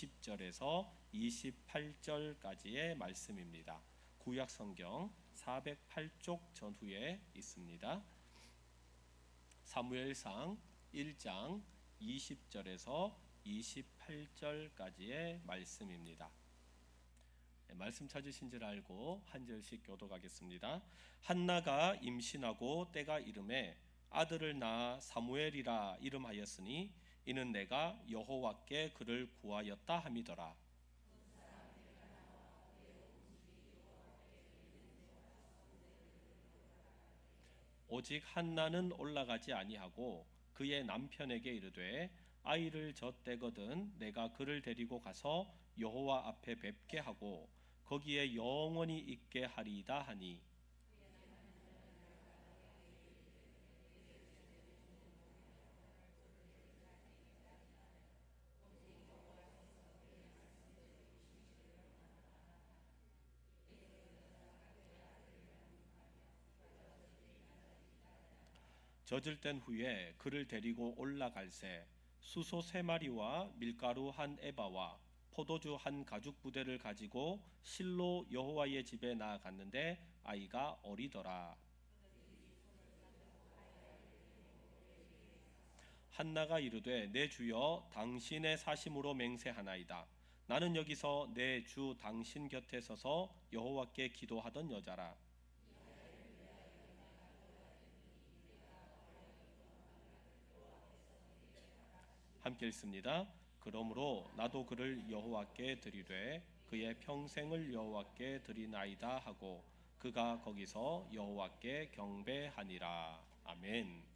20절에서 28절까지의 말씀입니다. 구약 성경 408쪽 전후에 있습니다. 사무엘상 1장 20절에서 28절까지의 말씀입니다. 말씀 찾으신 줄 알고 한 절씩 교독하겠습니다. 한나가 임신하고 때가 이름에 아들을 낳아 사무엘이라 이름하였으니 이는 내가 여호와께 그를 구하였다 함이더라. 오직 한나는 올라가지 아니하고 그의 남편에게 이르되 아이를 젖대거든 내가 그를 데리고 가서 여호와 앞에 뵙게 하고 거기에 영원히 있게 하리이다 하니 젖을 땐 후에 그를 데리고 올라갈새 수소 3마리와 밀가루 한 에바와 포도주 한 가죽 부대를 가지고 실로 여호와의 집에 나아갔는데 아이가 어리더라. 한나가 이르되 내 주여 당신의 사심으로 맹세하나이다. 나는 여기서 내 주 당신 곁에 서서 여호와께 기도하던 여자라. 함께 읽습니다. 그러므로 나도 그를 여호와께 드리되 그의 평생을 여호와께 드리나이다 하고 그가 거기서 여호와께 경배하니라. 아멘.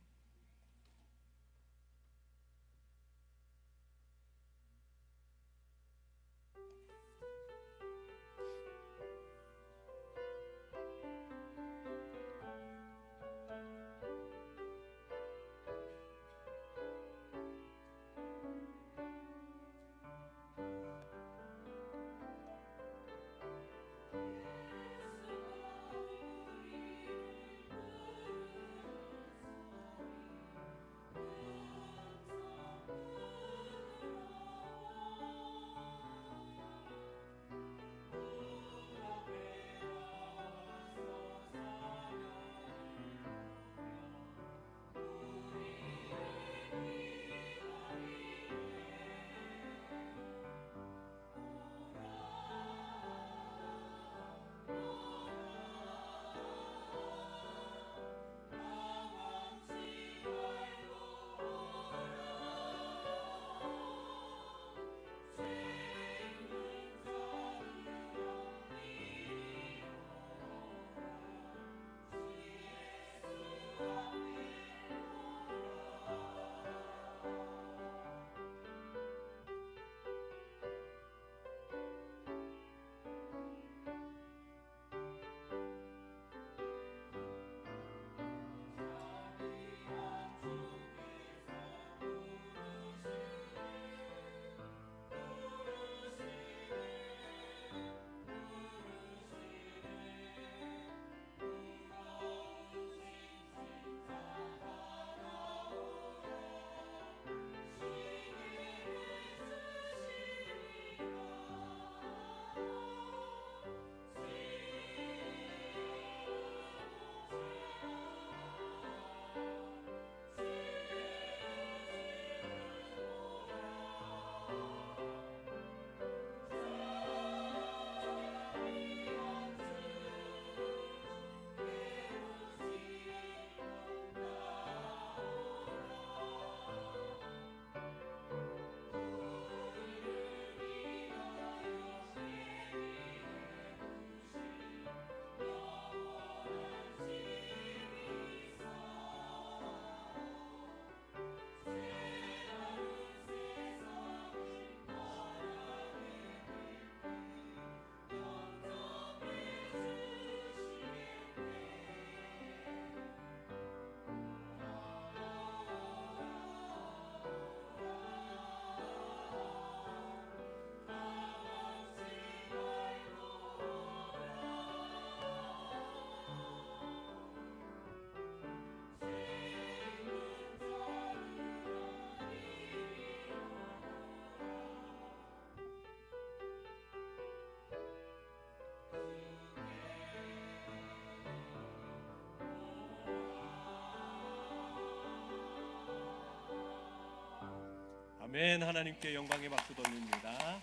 아멘. 하나님께 영광의 박수 돌립니다.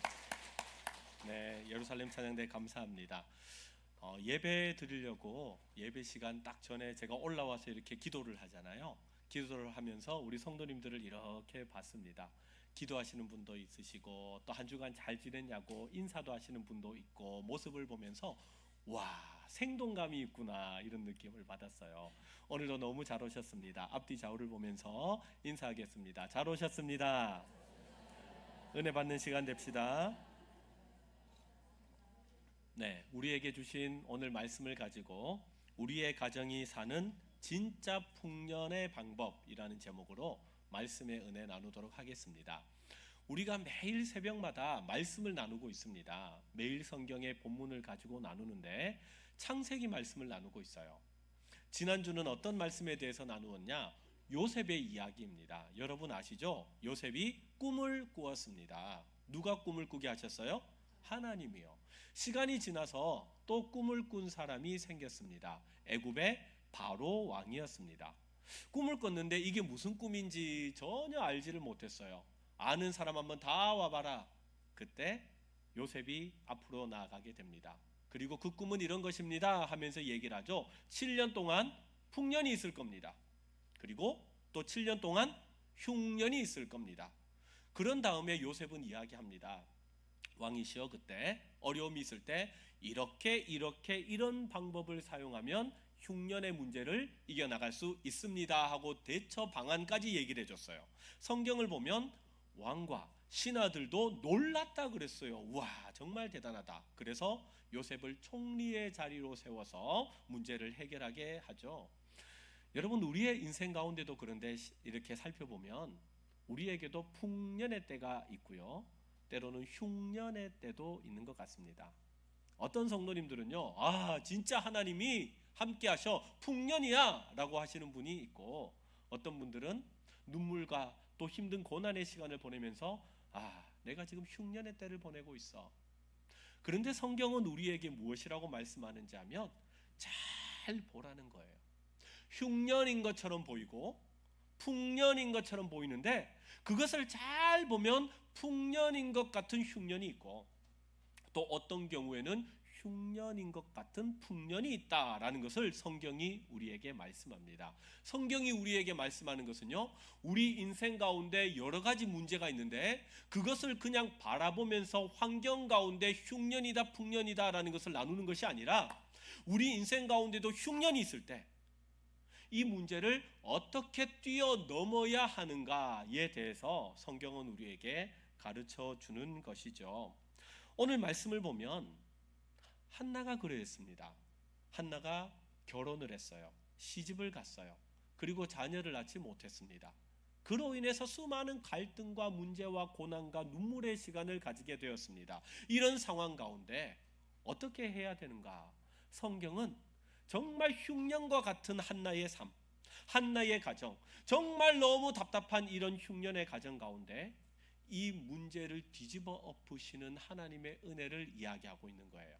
네, 예루살렘 찬양대 감사합니다. 예배 드리려고 예배 시간 딱 전에 제가 올라와서 이렇게 기도를 하잖아요. 기도를 하면서 우리 성도님들을 이렇게 봤습니다. 기도하시는 분도 있으시고 또 한 주간 잘 지냈냐고 인사도 하시는 분도 있고 모습을 보면서 와, 생동감이 있구나 이런 느낌을 받았어요. 오늘도 너무 잘 오셨습니다. 앞뒤 좌우를 보면서 인사하겠습니다. 잘 오셨습니다. 은혜 받는 시간 됩시다. 네, 우리에게 주신 오늘 말씀을 가지고 우리의 가정이 사는 진짜 풍년의 방법이라는 제목으로 말씀의 은혜 나누도록 하겠습니다. 우리가 매일 새벽마다 말씀을 나누고 있습니다. 매일 성경의 본문을 가지고 나누는데 창세기 말씀을 나누고 있어요. 지난주는 어떤 말씀에 대해서 나누었냐? 요셉의 이야기입니다. 여러분 아시죠? 요셉이 꿈을 꾸었습니다. 누가 꿈을 꾸게 하셨어요? 하나님이요. 시간이 지나서 또 꿈을 꾼 사람이 생겼습니다. 애굽의 바로 왕이었습니다. 꿈을 꿨는데 이게 무슨 꿈인지 전혀 알지를 못했어요. 아는 사람 한번 다 와봐라. 그때 요셉이 앞으로 나아가게 됩니다. 그리고 그 꿈은 이런 것입니다 하면서 얘기를 하죠. 7년 동안 풍년이 있을 겁니다. 그리고 또 7년 동안 흉년이 있을 겁니다. 그런 다음에 요셉은 이야기합니다. 왕이시여, 그때 어려움이 있을 때 이렇게 이런 방법을 사용하면 흉년의 문제를 이겨나갈 수 있습니다 하고 대처 방안까지 얘기를 해줬어요. 성경을 보면 왕과 신하들도 놀랐다 그랬어요. 와, 정말 대단하다. 그래서 요셉을 총리의 자리로 세워서 문제를 해결하게 하죠. 여러분, 우리의 인생 가운데도 그런데 이렇게 살펴보면 우리에게도 풍년의 때가 있고요, 때로는 흉년의 때도 있는 것 같습니다. 어떤 성도님들은요, 진짜 하나님이 함께 하셔 풍년이야 라고 하시는 분이 있고, 어떤 분들은 눈물과 또 힘든 고난의 시간을 보내면서 내가 지금 흉년의 때를 보내고 있어. 그런데 성경은 우리에게 무엇이라고 말씀하는지 하면 잘 보라는 거예요. 흉년인 것처럼 보이고 풍년인 것처럼 보이는데 그것을 잘 보면 풍년인 것 같은 흉년이 있고, 또 어떤 경우에는 흉년인 것 같은 풍년이 있다라는 것을 성경이 우리에게 말씀합니다. 성경이 우리에게 말씀하는 것은요, 우리 인생 가운데 여러 가지 문제가 있는데 그것을 그냥 바라보면서 환경 가운데 흉년이다 풍년이다 라는 것을 나누는 것이 아니라, 우리 인생 가운데도 흉년이 있을 때 이 문제를 어떻게 뛰어넘어야 하는가에 대해서 성경은 우리에게 가르쳐 주는 것이죠. 오늘 말씀을 보면 한나가 그랬습니다. 한나가 결혼을 했어요. 시집을 갔어요. 그리고 자녀를 낳지 못했습니다. 그로 인해서 수많은 갈등과 문제와 고난과 눈물의 시간을 가지게 되었습니다. 이런 상황 가운데 어떻게 해야 되는가? 성경은 정말 흉년과 같은 한나의 삶, 한나의 가정, 정말 너무 답답한 이런 흉년의 가정 가운데 이 문제를 뒤집어 엎으시는 하나님의 은혜를 이야기하고 있는 거예요.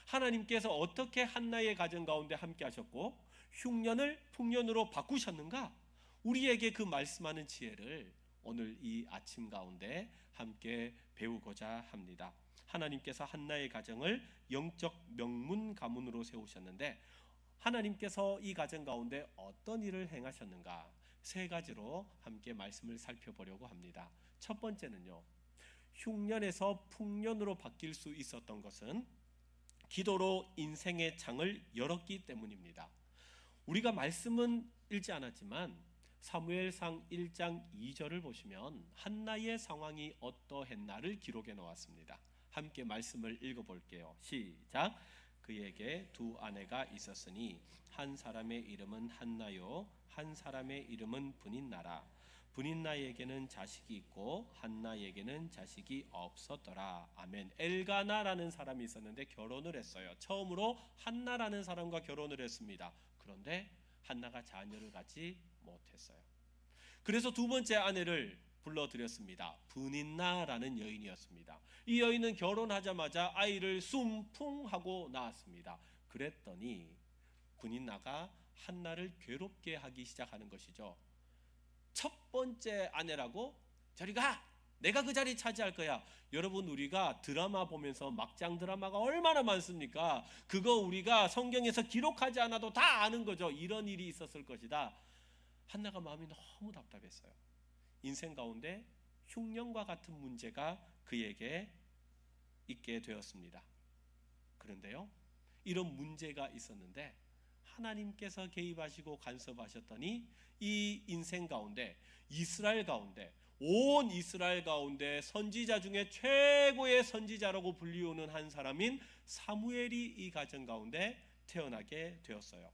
하나님께서 어떻게 한나의 가정 가운데 함께 하셨고 흉년을 풍년으로 바꾸셨는가? 우리에게 그 말씀하는 지혜를 오늘 이 아침 가운데 함께 배우고자 합니다. 하나님께서 한나의 가정을 영적 명문 가문으로 세우셨는데 하나님께서 이 가정 가운데 어떤 일을 행하셨는가? 세 가지로 함께 말씀을 살펴보려고 합니다. 첫 번째는요, 흉년에서 풍년으로 바뀔 수 있었던 것은 기도로 인생의 창을 열었기 때문입니다. 우리가 말씀은 읽지 않았지만 사무엘상 1장 2절을 보시면 한나의 상황이 어떠했나를 기록해 놓았습니다. 함께 말씀을 읽어볼게요. 시작. 그에게 두 아내가 있었으니 한 사람의 이름은 한나요, 한 사람의 이름은 브닛나라. 브닛나에게는 자식이 있고 한나에게는 자식이 없었더라. 아멘. 엘가나라는 사람이 있었는데 결혼을 했어요. 처음으로 한나라는 사람과 결혼을 했습니다. 그런데 한나가 자녀를 갖지 못했어요. 그래서 두 번째 아내를 불러들였습니다. 브닛나라는 여인이었습니다. 이 여인은 결혼하자마자 아이를 숨풍하고 낳았습니다. 그랬더니 브닛나가 한나를 괴롭게 하기 시작하는 것이죠. 첫 번째 아내라고 저리 가! 내가 그 자리 차지할 거야. 여러분, 우리가 드라마 보면서 막장 드라마가 얼마나 많습니까? 그거 우리가 성경에서 기록하지 않아도 다 아는 거죠. 이런 일이 있었을 것이다. 한나가 마음이 너무 답답했어요. 인생 가운데 흉년과 같은 문제가 그에게 있게 되었습니다. 그런데요, 이런 문제가 있었는데 하나님께서 개입하시고 간섭하셨더니 이 인생 가운데, 이스라엘 가운데, 온 이스라엘 가운데 선지자 중에 최고의 선지자라고 불리우는 한 사람인 사무엘이 이 가정 가운데 태어나게 되었어요.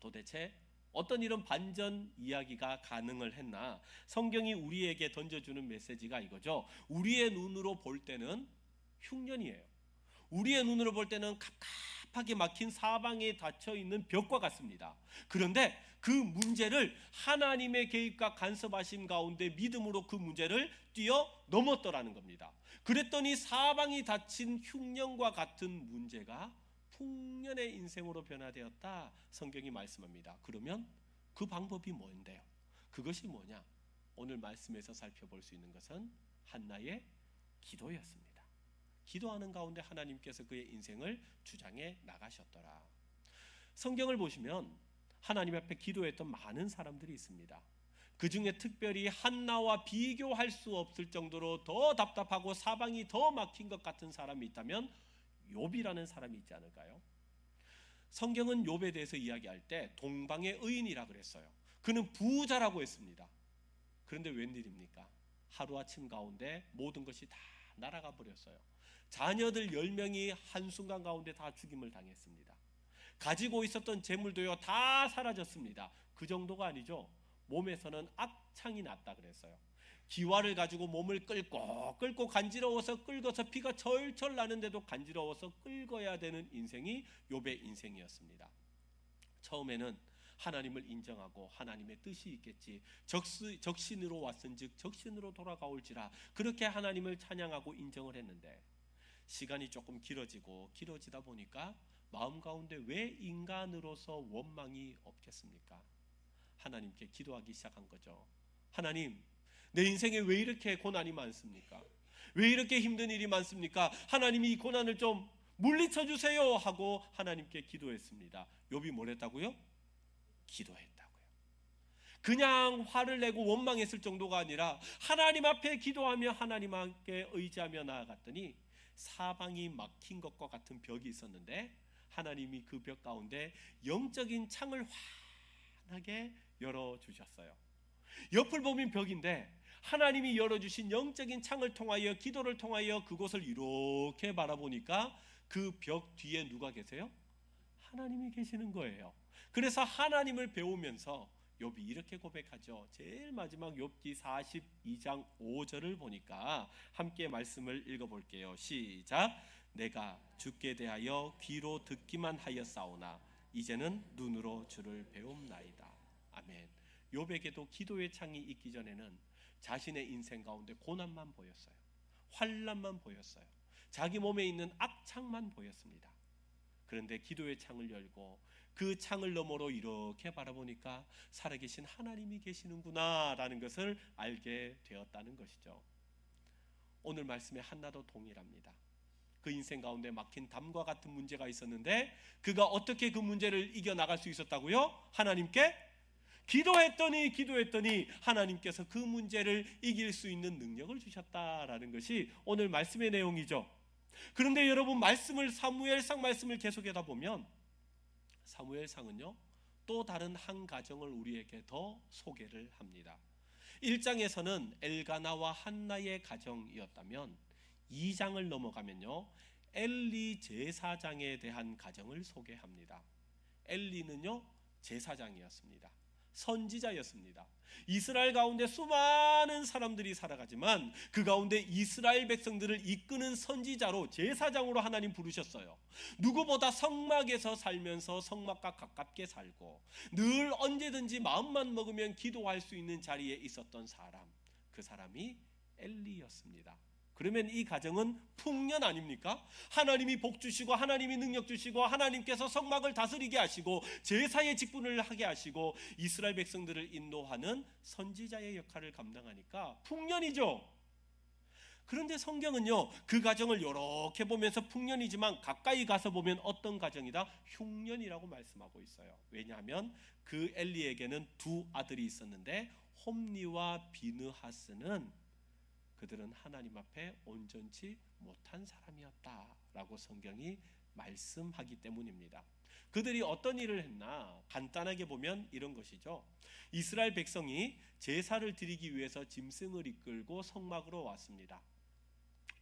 도대체 어떤 이런 반전 이야기가 가능을 했나? 성경이 우리에게 던져주는 메시지가 이거죠. 우리의 눈으로 볼 때는 흉년이에요. 우리의 눈으로 볼 때는 갑갑하게 막힌 사방에 닫혀 있는 벽과 같습니다. 그런데 그 문제를 하나님의 개입과 간섭하심 가운데 믿음으로 그 문제를 뛰어넘었더라는 겁니다. 그랬더니 사방이 닫힌 흉년과 같은 문제가 풍년의 인생으로 변화되었다, 성경이 말씀합니다. 그러면 그 방법이 뭔데요? 그것이 뭐냐? 오늘 말씀에서 살펴볼 수 있는 것은 한나의 기도였습니다. 기도하는 가운데 하나님께서 그의 인생을 주장해 나가셨더라. 성경을 보시면 하나님 앞에 기도했던 많은 사람들이 있습니다. 그 중에 특별히 한나와 비교할 수 없을 정도로 더 답답하고 사방이 더 막힌 것 같은 사람이 있다면 욥이라는 사람이 있지 않을까요? 성경은 욥에 대해서 이야기할 때 동방의 의인이라 그랬어요. 그는 부자라고 했습니다. 그런데 웬일입니까? 하루아침 가운데 모든 것이 다 날아가 버렸어요. 자녀들 10명이 한순간 가운데 다 죽임을 당했습니다. 가지고 있었던 재물도요 다 사라졌습니다. 그 정도가 아니죠. 몸에서는 악창이 났다 그랬어요. 기와를 가지고 몸을 끌고 간지러워서 끌어서 피가 철철 나는데도 간지러워서 끌어야 되는 인생이 욥의 인생이었습니다. 처음에는 하나님을 인정하고 하나님의 뜻이 있겠지, 적신으로 왔은즉 적신으로 돌아가올지라, 그렇게 하나님을 찬양하고 인정을 했는데 시간이 조금 길어지다 보니까 마음 가운데 왜 인간으로서 원망이 없겠습니까? 하나님께 기도하기 시작한 거죠. 하나님, 내 인생에 왜 이렇게 고난이 많습니까? 왜 이렇게 힘든 일이 많습니까? 하나님이 이 고난을 좀 물리쳐 주세요 하고 하나님께 기도했습니다. 욥이 뭘 했다고요? 기도했다고요. 그냥 화를 내고 원망했을 정도가 아니라 하나님 앞에 기도하며 하나님께 의지하며 나아갔더니 사방이 막힌 것과 같은 벽이 있었는데 하나님이 그 벽 가운데 영적인 창을 환하게 열어주셨어요. 옆을 보면 벽인데 하나님이 열어주신 영적인 창을 통하여, 기도를 통하여 그곳을 이렇게 바라보니까 그 벽 뒤에 누가 계세요? 하나님이 계시는 거예요. 그래서 하나님을 배우면서 욥이 이렇게 고백하죠. 제일 마지막 욥기 42장 5절을 보니까 함께 말씀을 읽어볼게요. 시작. 내가 주께 대하여 귀로 듣기만 하였사오나 이제는 눈으로 주를 배움나이다. 아멘. 욥에게도 기도의 창이 있기 전에는 자신의 인생 가운데 고난만 보였어요. 환난만 보였어요. 자기 몸에 있는 악창만 보였습니다. 그런데 기도의 창을 열고 그 창을 너머로 이렇게 바라보니까 살아계신 하나님이 계시는구나 라는 것을 알게 되었다는 것이죠. 오늘 말씀에 한나도 동일합니다. 그 인생 가운데 막힌 담과 같은 문제가 있었는데 그가 어떻게 그 문제를 이겨나갈 수 있었다고요? 하나님께 기도했더니 하나님께서 그 문제를 이길 수 있는 능력을 주셨다라는 것이 오늘 말씀의 내용이죠. 그런데 여러분, 사무엘상 말씀을 계속하다 보면 사무엘상은요 또 다른 한 가정을 우리에게 더 소개를 합니다. 1장에서는 엘가나와 한나의 가정이었다면 2장을 넘어가면요 엘리 제사장에 대한 가정을 소개합니다. 엘리는요 제사장이었습니다. 선지자였습니다. 이스라엘 가운데 수많은 사람들이 살아가지만 그 가운데 이스라엘 백성들을 이끄는 선지자로, 제사장으로 하나님 부르셨어요. 누구보다 성막에서 살면서 성막과 가깝게 살고 늘 언제든지 마음만 먹으면 기도할 수 있는 자리에 있었던 사람, 그 사람이 엘리였습니다. 그러면 이 가정은 풍년 아닙니까? 하나님이 복 주시고 하나님이 능력 주시고 하나님께서 성막을 다스리게 하시고 제사의 직분을 하게 하시고 이스라엘 백성들을 인도하는 선지자의 역할을 감당하니까 풍년이죠. 그런데 성경은요, 그 가정을 이렇게 보면서 풍년이지만 가까이 가서 보면 어떤 가정이다? 흉년이라고 말씀하고 있어요. 왜냐하면 그 엘리에게는 두 아들이 있었는데 홈리와 비느하스는 그들은 하나님 앞에 온전치 못한 사람이었다라고 성경이 말씀하기 때문입니다. 그들이 어떤 일을 했나? 간단하게 보면 이런 것이죠. 이스라엘 백성이 제사를 드리기 위해서 짐승을 이끌고 성막으로 왔습니다.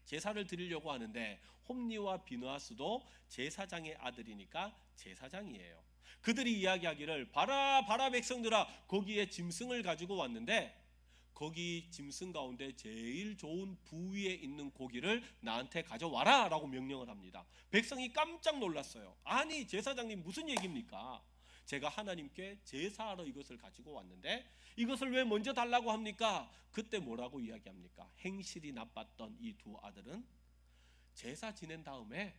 제사를 드리려고 하는데 홈리와 비느하스도 제사장의 아들이니까 제사장이에요. 그들이 이야기하기를 봐라 봐라 백성들아, 거기에 짐승을 가지고 왔는데 거기 짐승 가운데 제일 좋은 부위에 있는 고기를 나한테 가져와라 라고 명령을 합니다. 백성이 깜짝 놀랐어요. 아니 제사장님 무슨 얘기입니까? 제가 하나님께 제사하러 이것을 가지고 왔는데 이것을 왜 먼저 달라고 합니까? 그때 뭐라고 이야기합니까? 행실이 나빴던 이 두 아들은 제사 지낸 다음에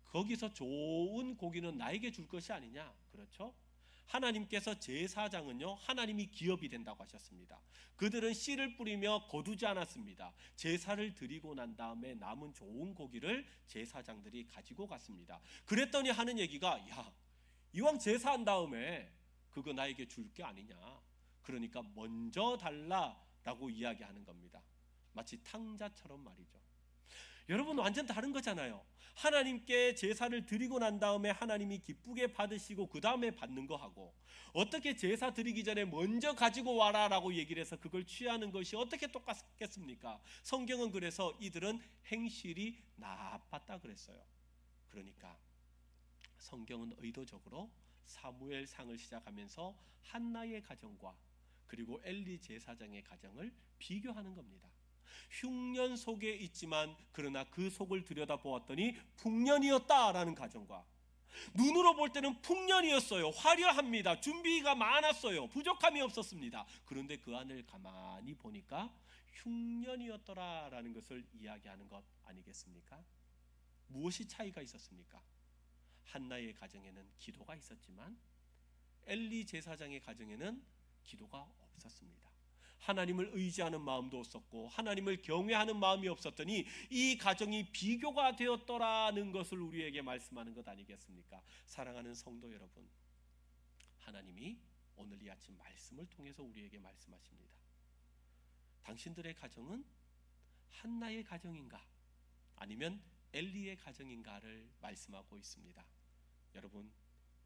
거기서 좋은 고기는 나에게 줄 것이 아니냐. 그렇죠? 하나님께서 제사장은요, 하나님이 기업이 된다고 하셨습니다. 그들은 씨를 뿌리며 거두지 않았습니다. 제사를 드리고 난 다음에 남은 좋은 고기를 제사장들이 가지고 갔습니다. 그랬더니 하는 얘기가, 야, 이왕 제사한 다음에 그거 나에게 줄 게 아니냐. 그러니까 먼저 달라라고 이야기하는 겁니다. 마치 탕자처럼 말이죠. 여러분 완전 다른 거잖아요. 하나님께 제사를 드리고 난 다음에 하나님이 기쁘게 받으시고 그 다음에 받는 거하고, 어떻게 제사 드리기 전에 먼저 가지고 와라 라고 얘기를 해서 그걸 취하는 것이 어떻게 똑같겠습니까? 성경은 그래서 이들은 행실이 나빴다 그랬어요. 그러니까 성경은 의도적으로 사무엘상을 시작하면서 한나의 가정과 그리고 엘리 제사장의 가정을 비교하는 겁니다. 흉년 속에 있지만 그러나 그 속을 들여다보았더니 풍년이었다라는 가정과, 눈으로 볼 때는 풍년이었어요. 화려합니다. 준비가 많았어요. 부족함이 없었습니다. 그런데 그 안을 가만히 보니까 흉년이었더라라는 것을 이야기하는 것 아니겠습니까? 무엇이 차이가 있었습니까? 한나의 가정에는 기도가 있었지만 엘리 제사장의 가정에는 기도가 없었습니다. 하나님을 의지하는 마음도 없었고 하나님을 경외하는 마음이 없었더니 이 가정이 비교가 되었더라는 것을 우리에게 말씀하는 것 아니겠습니까? 사랑하는 성도 여러분, 하나님이 오늘 이 아침 말씀을 통해서 우리에게 말씀하십니다. 당신들의 가정은 한나의 가정인가 아니면 엘리의 가정인가를 말씀하고 있습니다. 여러분,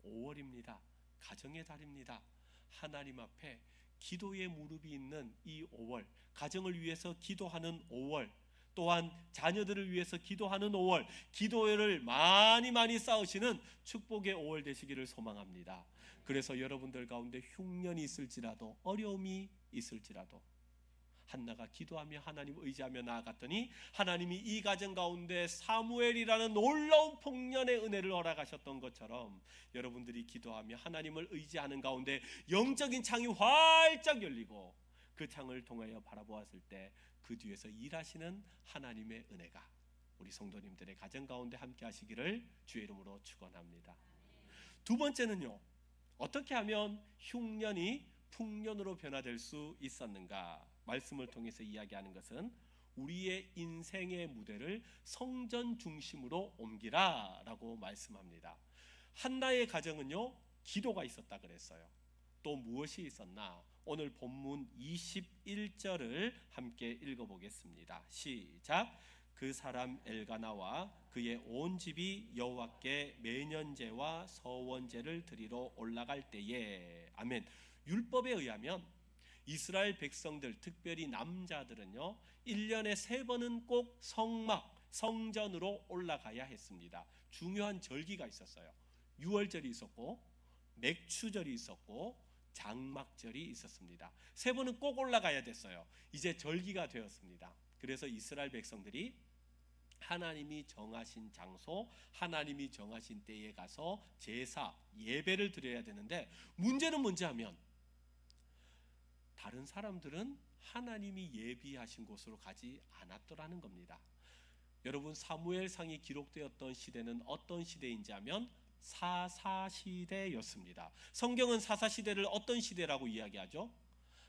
5월입니다. 가정의 달입니다. 하나님 앞에 기도의 무릎이 있는 이 5월, 가정을 위해서 기도하는 5월, 또한 자녀들을 위해서 기도하는 5월, 기도를 많이 쌓으시는 축복의 5월 되시기를 소망합니다. 그래서 여러분들 가운데 흉년이 있을지라도 어려움이 있을지라도 한나가 기도하며 하나님 의지하며 나아갔더니 하나님이 이 가정 가운데 사무엘이라는 놀라운 풍년의 은혜를 허락하셨던 것처럼 여러분들이 기도하며 하나님을 의지하는 가운데 영적인 창이 활짝 열리고 그 창을 통하여 바라보았을 때 그 뒤에서 일하시는 하나님의 은혜가 우리 성도님들의 가정 가운데 함께 하시기를 주의 이름으로 축원합니다. 두 번째는요, 어떻게 하면 흉년이 풍년으로 변화될 수 있었는가? 말씀을 통해서 이야기하는 것은 우리의 인생의 무대를 성전 중심으로 옮기라 라고 말씀합니다. 한나의 가정은요, 기도가 있었다 그랬어요. 또 무엇이 있었나? 오늘 본문 21절을 함께 읽어보겠습니다. 시작. 그 사람 엘가나와 그의 온 집이 여호와께 매년제와 서원제를 드리러 올라갈 때에, 아멘. 율법에 의하면 이스라엘 백성들, 특별히 남자들은요 1년에 3번은 꼭 성전으로 올라가야 했습니다. 중요한 절기가 있었어요. 유월절이 있었고 맥추절이 있었고 장막절이 있었습니다. 3번은 꼭 올라가야 됐어요. 이제 절기가 되었습니다. 그래서 이스라엘 백성들이 하나님이 정하신 장소, 하나님이 정하신 때에 가서 제사, 예배를 드려야 되는데, 문제는 뭔지 하면 다른 사람들은 하나님이 예비하신 곳으로 가지 않았더라는 겁니다. 여러분, 사무엘상이 기록되었던 시대는 어떤 시대인지 하면 사사시대였습니다. 성경은 사사시대를 어떤 시대라고 이야기하죠?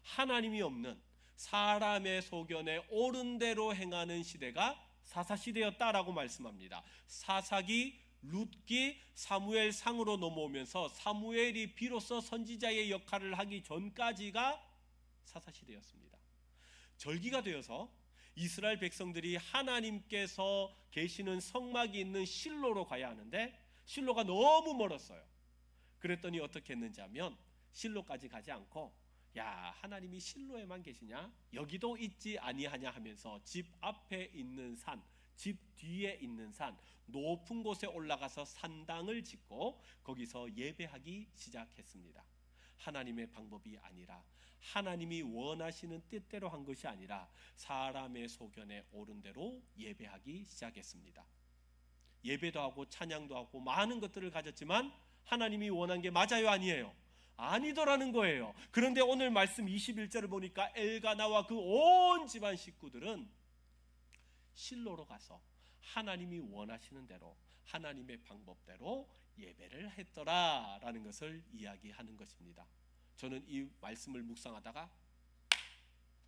하나님이 없는 사람의 소견에 옳은 대로 행하는 시대가 사사시대였다라고 말씀합니다. 사사기, 룻기, 사무엘상으로 넘어오면서 사무엘이 비로소 선지자의 역할을 하기 전까지가 사사시대였습니다. 절기가 되어서 이스라엘 백성들이 하나님께서 계시는 성막이 있는 실로로 가야 하는데 실로가 너무 멀었어요. 그랬더니 어떻게 했는지 하면 실로까지 가지 않고 야, 하나님이 실로에만 계시냐? 여기도 있지 아니하냐 하면서 집 앞에 있는 산, 집 뒤에 있는 산, 높은 곳에 올라가서 산당을 짓고 거기서 예배하기 시작했습니다. 하나님의 방법이 아니라 하나님이 원하시는 뜻대로 한 것이 아니라 사람의 소견에 옳은 대로 예배하기 시작했습니다. 예배도 하고 찬양도 하고 많은 것들을 가졌지만 하나님이 원한 게 맞아요, 아니에요? 아니더라는 거예요. 그런데 오늘 말씀 21절을 보니까 엘가나와 그 온 집안 식구들은 실로로 가서 하나님이 원하시는 대로 하나님의 방법대로 예배를 했더라라는 것을 이야기하는 것입니다. 저는 이 말씀을 묵상하다가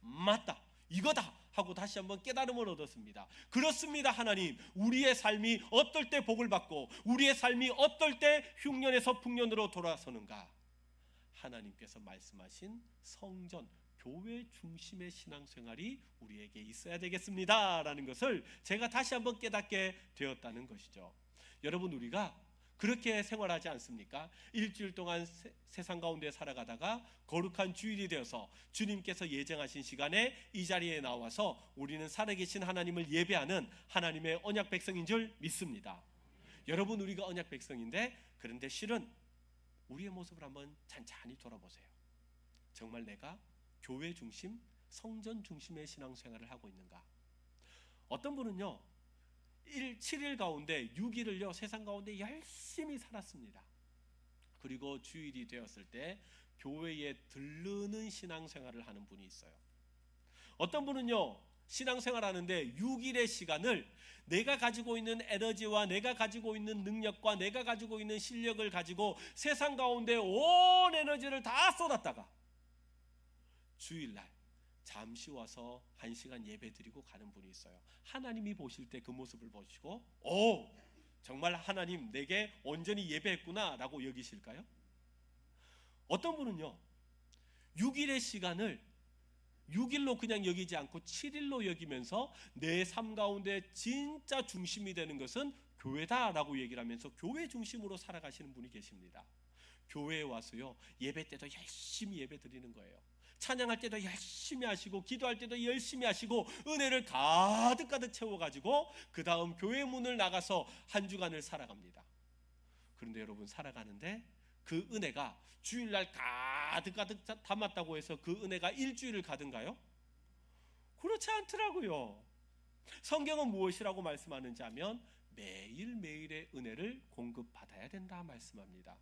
맞다, 이거다 하고 다시 한번 깨달음을 얻었습니다. 그렇습니다. 하나님, 우리의 삶이 어떨 때 복을 받고 우리의 삶이 어떨 때 흉년에서 풍년으로 돌아서는가? 하나님께서 말씀하신 성전, 교회 중심의 신앙생활이 우리에게 있어야 되겠습니다 라는 것을 제가 다시 한번 깨닫게 되었다는 것이죠. 여러분, 우리가 그렇게 생활하지 않습니까? 일주일 동안 세상 가운데 살아가다가 거룩한 주일이 되어서 주님께서 예정하신 시간에 이 자리에 나와서 우리는 살아계신 하나님을 예배하는 하나님의 언약 백성인 줄 믿습니다. 여러분, 우리가 언약 백성인데 그런데 실은 우리의 모습을 한번 찬찬히 돌아보세요. 정말 내가 교회 중심, 성전 중심의 신앙생활을 하고 있는가? 어떤 분은요 7일 가운데 6일을요 세상 가운데 열심히 살았습니다. 그리고 주일이 되었을 때 교회에 들르는 신앙생활을 하는 분이 있어요. 어떤 분은요 신앙생활 하는데 6일의 시간을 내가 가지고 있는 에너지와 내가 가지고 있는 능력과 내가 가지고 있는 실력을 가지고 세상 가운데 온 에너지를 다 쏟았다가 주일날 잠시 와서 1시간 예배 드리고 가는 분이 있어요. 하나님이 보실 때 그 모습을 보시고 오, 정말 하나님 내게 온전히 예배했구나 라고 여기실까요? 어떤 분은요 6일의 시간을 6일로 그냥 여기지 않고 7일로 여기면서 내 삶 가운데 진짜 중심이 되는 것은 교회다라고 얘기를 하면서 교회 중심으로 살아가시는 분이 계십니다. 교회에 와서요 예배 때도 열심히 예배 드리는 거예요. 찬양할 때도 열심히 하시고 기도할 때도 열심히 하시고 은혜를 가득가득 채워가지고 그 다음 교회 문을 나가서 한 주간을 살아갑니다. 그런데 여러분, 살아가는데 그 은혜가 주일날 가득가득 담았다고 해서 그 은혜가 일주일을 가든가요? 그렇지 않더라고요. 성경은 무엇이라고 말씀하는지 하면 매일매일의 은혜를 공급받아야 된다 말씀합니다.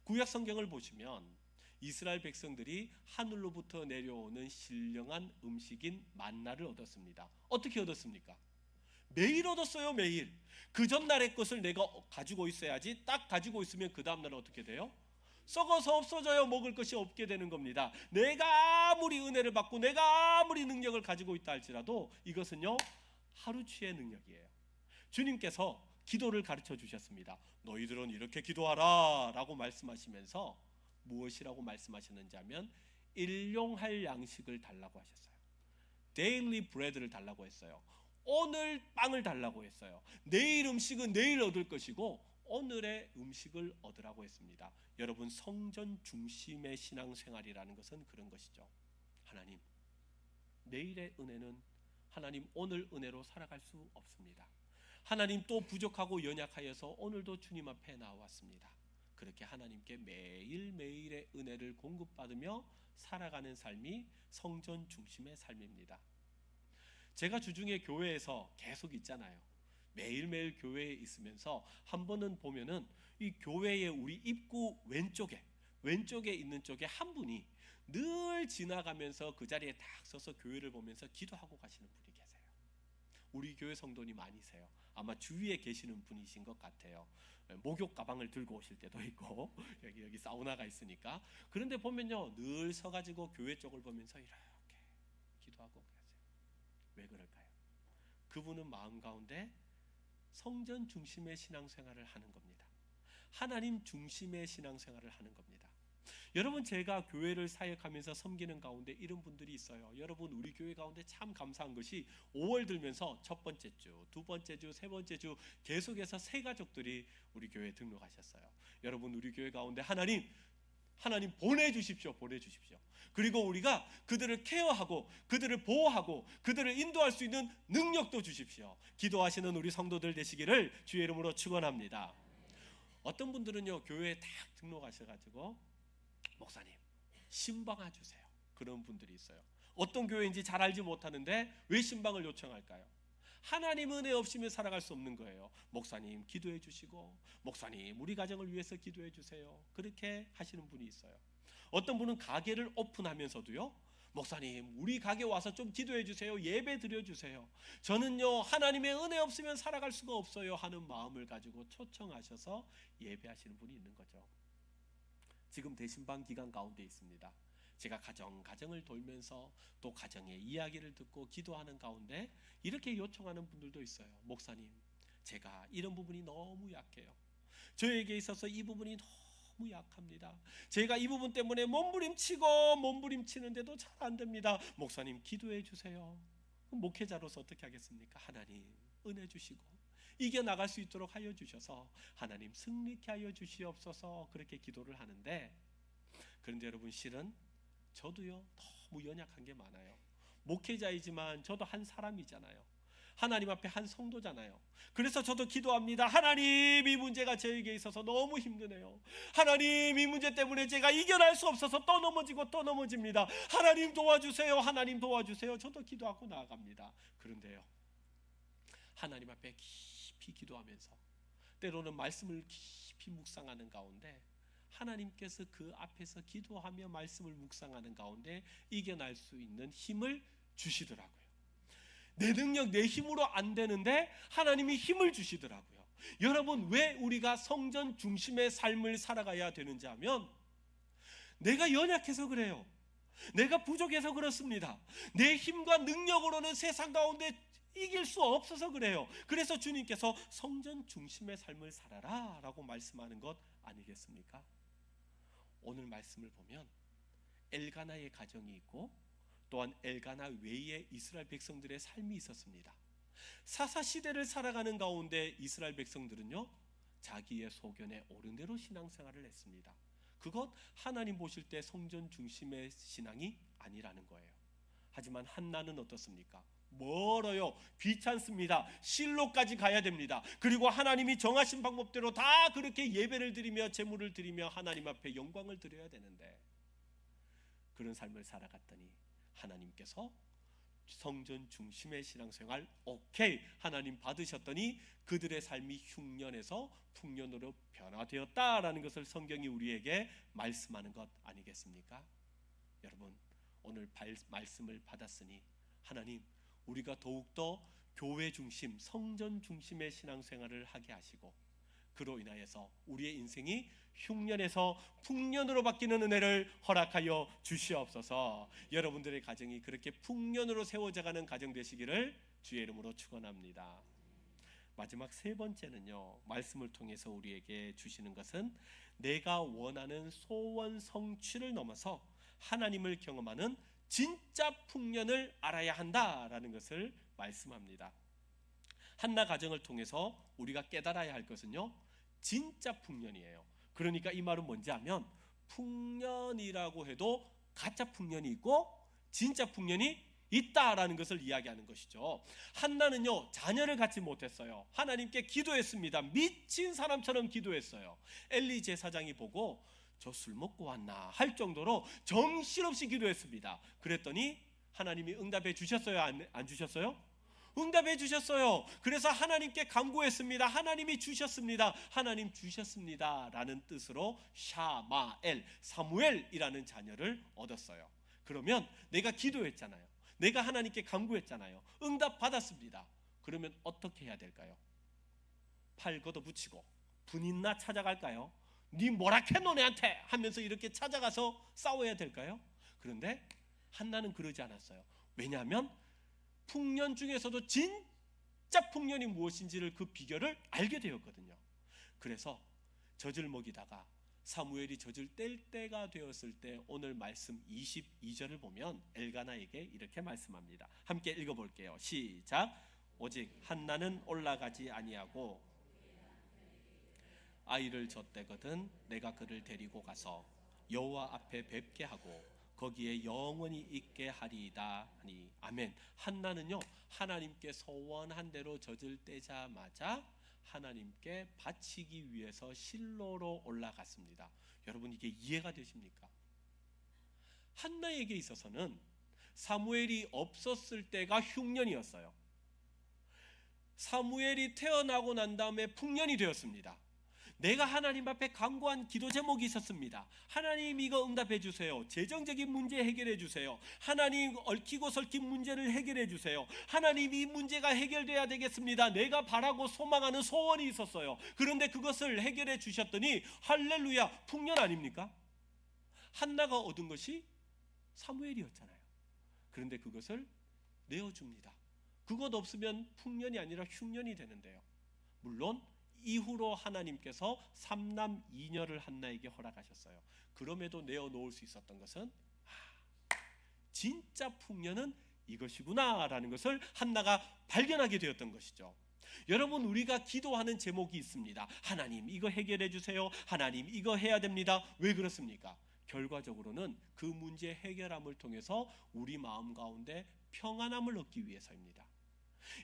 구약 성경을 보시면 이스라엘 백성들이 하늘로부터 내려오는 신령한 음식인 만나를 얻었습니다. 어떻게 얻었습니까? 매일 얻었어요. 매일. 그 전날의 것을 내가 가지고 있어야지. 딱 가지고 있으면 그 다음날은 어떻게 돼요? 썩어서 없어져요. 먹을 것이 없게 되는 겁니다. 내가 아무리 은혜를 받고 내가 아무리 능력을 가지고 있다 할지라도 이것은요 하루치의 능력이에요. 주님께서 기도를 가르쳐 주셨습니다. 너희들은 이렇게 기도하라 라고 말씀하시면서 무엇이라고 말씀하셨는지 하면 일용할 양식을 달라고 하셨어요. 데일리 브레드를 달라고 했어요. 오늘 빵을 달라고 했어요. 내일 음식은 내일 얻을 것이고 오늘의 음식을 얻으라고 했습니다. 여러분, 성전 중심의 신앙생활이라는 것은 그런 것이죠. 하나님, 내일의 은혜는 하나님 오늘 은혜로 살아갈 수 없습니다. 하나님, 또 부족하고 연약하여서 오늘도 주님 앞에 나왔습니다. 그렇게 하나님께 매일매일의 은혜를 공급받으며 살아가는 삶이 성전 중심의 삶입니다. 제가 주중에 교회에서 계속 있잖아요. 매일매일 교회에 있으면서 한 번은 보면은 이 교회의 우리 입구 왼쪽에 있는 쪽에 한 분이 늘 지나가면서 그 자리에 딱 서서 교회를 보면서 기도하고 가시는 분이 계세요. 우리 교회 성도님 많으세요. 아마 주위에 계시는 분이신 것 같아요. 목욕 가방을 들고 오실 때도 있고 여기 사우나가 있으니까. 그런데 보면요, 늘 서가지고 교회 쪽을 보면서 이렇게 기도하고 계세요. 왜 그럴까요? 그분은 마음 가운데 성전 중심의 신앙생활을 하는 겁니다. 하나님 중심의 신앙생활을 하는 겁니다. 여러분, 제가 교회를 사역하면서 섬기는 가운데 이런 분들이 있어요. 여러분, 우리 교회 가운데 참 감사한 것이 5월 들면서 첫 번째 주, 두 번째 주, 세 번째 주 계속해서 새 가족들이 우리 교회에 등록하셨어요. 여러분, 우리 교회 가운데 하나님 보내주십시오. 그리고 우리가 그들을 케어하고 그들을 보호하고 그들을 인도할 수 있는 능력도 주십시오. 기도하시는 우리 성도들 되시기를 주의 이름으로 축원합니다. 어떤 분들은요, 교회에 딱 등록하셔가지고 목사님 신방아 주세요, 그런 분들이 있어요. 어떤 교회인지 잘 알지 못하는데 왜 신방을 요청할까요? 하나님 은혜 없이는 살아갈 수 없는 거예요. 목사님 기도해 주시고, 목사님 우리 가정을 위해서 기도해 주세요, 그렇게 하시는 분이 있어요. 어떤 분은 가게를 오픈하면서도요, 목사님 우리 가게 와서 좀 기도해 주세요, 예배 드려 주세요, 저는요 하나님의 은혜 없으면 살아갈 수가 없어요 하는 마음을 가지고 초청하셔서 예배하시는 분이 있는 거죠. 지금 대신방 기간 가운데 있습니다. 제가 가정을 돌면서 또 가정의 이야기를 듣고 기도하는 가운데 이렇게 요청하는 분들도 있어요. 목사님, 제가 이런 부분이 너무 약해요. 저에게 있어서 이 부분이 너무 약합니다. 제가 이 부분 때문에 몸부림치는데도 잘 안 됩니다. 목사님 기도해 주세요. 목회자로서 어떻게 하겠습니까? 하나님 은혜 주시고 이겨나갈 수 있도록 하여 주셔서 하나님 승리케 하여 주시옵소서, 그렇게 기도를 하는데, 그런데 여러분, 실은 저도요 너무 연약한 게 많아요. 목회자이지만 저도 한 사람이잖아요. 하나님 앞에 한 성도잖아요. 그래서 저도 기도합니다. 하나님, 이 문제가 저에게 있어서 너무 힘드네요. 하나님, 이 문제 때문에 제가 이겨낼 수 없어서 또 넘어집니다. 하나님 도와주세요. 하나님 도와주세요. 저도 기도하고 나아갑니다. 그런데요, 하나님 앞에 깊이 기도하면서 때로는 말씀을 깊이 묵상하는 가운데 하나님께서 그 앞에서 기도하며 말씀을 묵상하는 가운데 이겨낼 수 있는 힘을 주시더라고요. 내 능력, 내 힘으로 안 되는데 하나님이 힘을 주시더라고요. 여러분, 왜 우리가 성전 중심의 삶을 살아가야 되는지 하면, 내가 연약해서 그래요. 내가 부족해서 그렇습니다. 내 힘과 능력으로는 세상 가운데 이길 수 없어서 그래요. 그래서 주님께서 성전 중심의 삶을 살아라 라고 말씀하는 것 아니겠습니까? 오늘 말씀을 보면 엘가나의 가정이 있고 또한 엘가나 외에 이스라엘 백성들의 삶이 있었습니다. 사사 시대를 살아가는 가운데 이스라엘 백성들은요, 자기의 소견에 옳은 대로 신앙생활을 했습니다. 그것 하나님 보실 때 성전 중심의 신앙이 아니라는 거예요. 하지만 한나는 어떻습니까? 멀어요. 귀찮습니다. 실로까지 가야 됩니다. 그리고 하나님이 정하신 방법대로 다 그렇게 예배를 드리며 제물을 드리며 하나님 앞에 영광을 드려야 되는데, 그런 삶을 살아갔더니 하나님께서 성전 중심의 신앙생활 오케이 하나님 받으셨더니 그들의 삶이 흉년에서 풍년으로 변화되었다라는 것을 성경이 우리에게 말씀하는 것 아니겠습니까? 여러분, 오늘 말씀을 받았으니 하나님, 우리가 더욱더 교회 중심, 성전 중심의 신앙생활을 하게 하시고, 그로 인하여서 우리의 인생이 흉년에서 풍년으로 바뀌는 은혜를 허락하여 주시옵소서. 여러분들의 가정이 그렇게 풍년으로 세워져가는 가정 되시기를 주의 이름으로 축원합니다. 마지막 세 번째는요, 말씀을 통해서 우리에게 주시는 것은 내가 원하는 소원 성취를 넘어서 하나님을 경험하는 진짜 풍년을 알아야 한다라는 것을 말씀합니다. 한나 가정을 통해서 우리가 깨달아야 할 것은요, 진짜 풍년이에요. 그러니까 이 말은 뭔지 하면, 풍년이라고 해도 가짜 풍년이 있고 진짜 풍년이 있다라는 것을 이야기하는 것이죠. 한나는요, 자녀를 갖지 못했어요. 하나님께 기도했습니다. 미친 사람처럼 기도했어요. 엘리 제사장이 보고 저 술 먹고 왔나 할 정도로 정신없이 기도했습니다. 그랬더니 하나님이 응답해 주셨어요? 안 주셨어요? 응답해 주셨어요. 그래서 하나님께 간구했습니다. 하나님이 주셨습니다. 하나님 주셨습니다 라는 뜻으로 샤마엘, 사무엘이라는 자녀를 얻었어요. 그러면 내가 기도했잖아요. 내가 하나님께 간구했잖아요. 응답 받았습니다. 그러면 어떻게 해야 될까요? 팔 걷어붙이고 분인나 찾아갈까요? 네 뭐라 캐 너네한테 하면서 이렇게 찾아가서 싸워야 될까요? 그런데 한나는 그러지 않았어요. 왜냐하면 풍년 중에서도 진짜 풍년이 무엇인지를 그 비결을 알게 되었거든요. 그래서 젖을 먹이다가 사무엘이 젖을 뗄 때가 되었을 때 오늘 말씀 22절을 보면 엘가나에게 이렇게 말씀합니다. 함께 읽어볼게요. 시작. 오직 한나는 올라가지 아니하고 아이를 젖대거든 내가 그를 데리고 가서 여호와 앞에 뵙게 하고 거기에 영원히 있게 하리이다 하니 아멘. 한나는요 하나님께 소원한 대로 젖을 떼자마자 하나님께 바치기 위해서 실로로 올라갔습니다. 여러분 이게 이해가 되십니까? 한나에게 있어서는 사무엘이 없었을 때가 흉년이었어요. 사무엘이 태어나고 난 다음에 풍년이 되었습니다. 내가 하나님 앞에 간구한 기도 제목이 있었습니다. 하나님 이거 응답해 주세요. 재정적인 문제 해결해 주세요. 하나님 얽히고 설킨 문제를 해결해 주세요. 하나님 이 문제가 해결돼야 되겠습니다. 내가 바라고 소망하는 소원이 있었어요. 그런데 그것을 해결해 주셨더니 할렐루야, 풍년 아닙니까? 한나가 얻은 것이 사무엘이었잖아요. 그런데 그것을 내어줍니다. 그것 없으면 풍년이 아니라 흉년이 되는데요. 물론 이후로 하나님께서 3남 2녀를 한나에게 허락하셨어요. 그럼에도 내어놓을 수 있었던 것은 진짜 풍년은 이것이구나 라는 것을 한나가 발견하게 되었던 것이죠. 여러분 우리가 기도하는 제목이 있습니다. 하나님 이거 해결해 주세요. 하나님 이거 해야 됩니다. 왜 그렇습니까? 결과적으로는 그 문제 해결함을 통해서 우리 마음 가운데 평안함을 얻기 위해서입니다.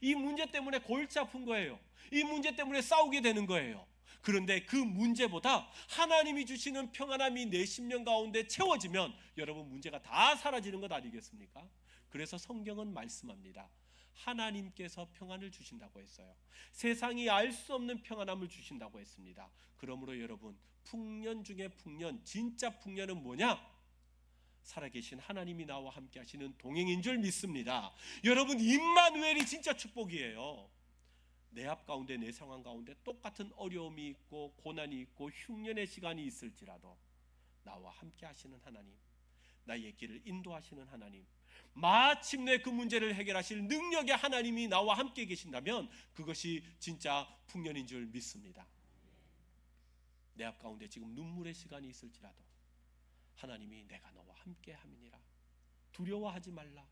이 문제 때문에 골치 아픈 거예요. 이 문제 때문에 싸우게 되는 거예요. 그런데 그 문제보다 하나님이 주시는 평안함이 내 심령 가운데 채워지면 여러분 문제가 다 사라지는 것 아니겠습니까? 그래서 성경은 말씀합니다. 하나님께서 평안을 주신다고 했어요. 세상이 알 수 없는 평안함을 주신다고 했습니다. 그러므로 여러분 풍년 중에 풍년, 진짜 풍년은 뭐냐? 살아계신 하나님이 나와 함께 하시는 동행인 줄 믿습니다. 여러분 임마누엘이 진짜 축복이에요. 내 앞 가운데 내 상황 가운데 똑같은 어려움이 있고 고난이 있고 흉년의 시간이 있을지라도 나와 함께 하시는 하나님, 나의 길을 인도하시는 하나님, 마침내 그 문제를 해결하실 능력의 하나님이 나와 함께 계신다면 그것이 진짜 풍년인 줄 믿습니다. 내 앞 가운데 지금 눈물의 시간이 있을지라도 하나님이 내가 너와 함께 함이니라. 두려워하지 말라.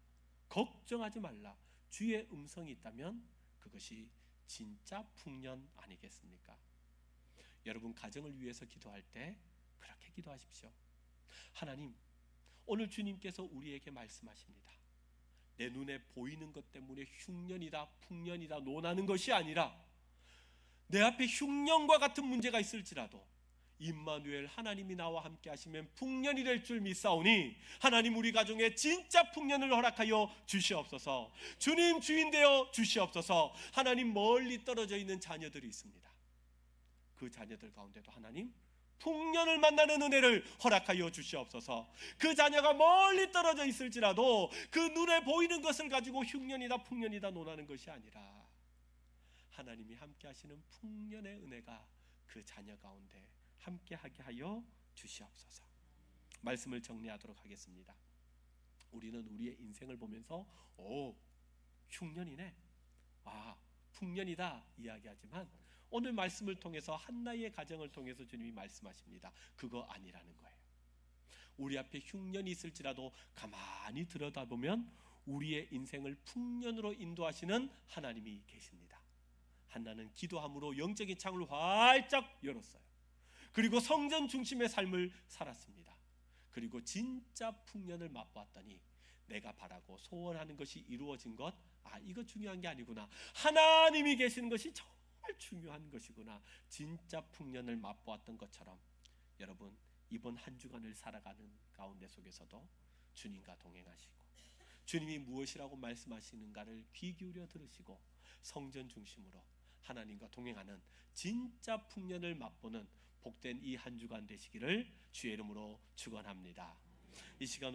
걱정하지 말라. 주의 음성이 있다면 그것이 진짜 풍년 아니겠습니까? 여러분 가정을 위해서 기도할 때 그렇게 기도하십시오. 하나님, 오늘 주님께서 우리에게 말씀하십니다. 내 눈에 보이는 것 때문에 흉년이다, 풍년이다 논하는 것이 아니라 내 앞에 흉년과 같은 문제가 있을지라도 임마누엘 하나님이 나와 함께 하시면 풍년이 될 줄 믿사오니 하나님 우리 가정에 진짜 풍년을 허락하여 주시옵소서. 주님 주인 되어 주시옵소서. 하나님 멀리 떨어져 있는 자녀들이 있습니다. 그 자녀들 가운데도 하나님 풍년을 만나는 은혜를 허락하여 주시옵소서. 그 자녀가 멀리 떨어져 있을지라도 그 눈에 보이는 것을 가지고 흉년이다 풍년이다 논하는 것이 아니라 하나님이 함께 하시는 풍년의 은혜가 그 자녀 가운데 함께하게 하여 주시옵소서. 말씀을 정리하도록 하겠습니다. 우리는 우리의 인생을 보면서 흉년이네, 풍년이다 이야기하지만 오늘 말씀을 통해서 한나의 가정을 통해서 주님이 말씀하십니다. 그거 아니라는 거예요. 우리 앞에 흉년이 있을지라도 가만히 들여다보면 우리의 인생을 풍년으로 인도하시는 하나님이 계십니다. 한나는 기도함으로 영적인 창을 활짝 열었어요. 그리고 성전 중심의 삶을 살았습니다. 그리고 진짜 풍년을 맛보았더니 내가 바라고 소원하는 것이 이루어진 것, 이거 중요한 게 아니구나. 하나님이 계시는 것이 정말 중요한 것이구나. 진짜 풍년을 맛보았던 것처럼 여러분 이번 한 주간을 살아가는 가운데 속에서도 주님과 동행하시고 주님이 무엇이라고 말씀하시는가를 귀 기울여 들으시고 성전 중심으로 하나님과 동행하는 진짜 풍년을 맛보는 복된 이 한 주간 되시기를 주의 이름으로 축원합니다. 이 시간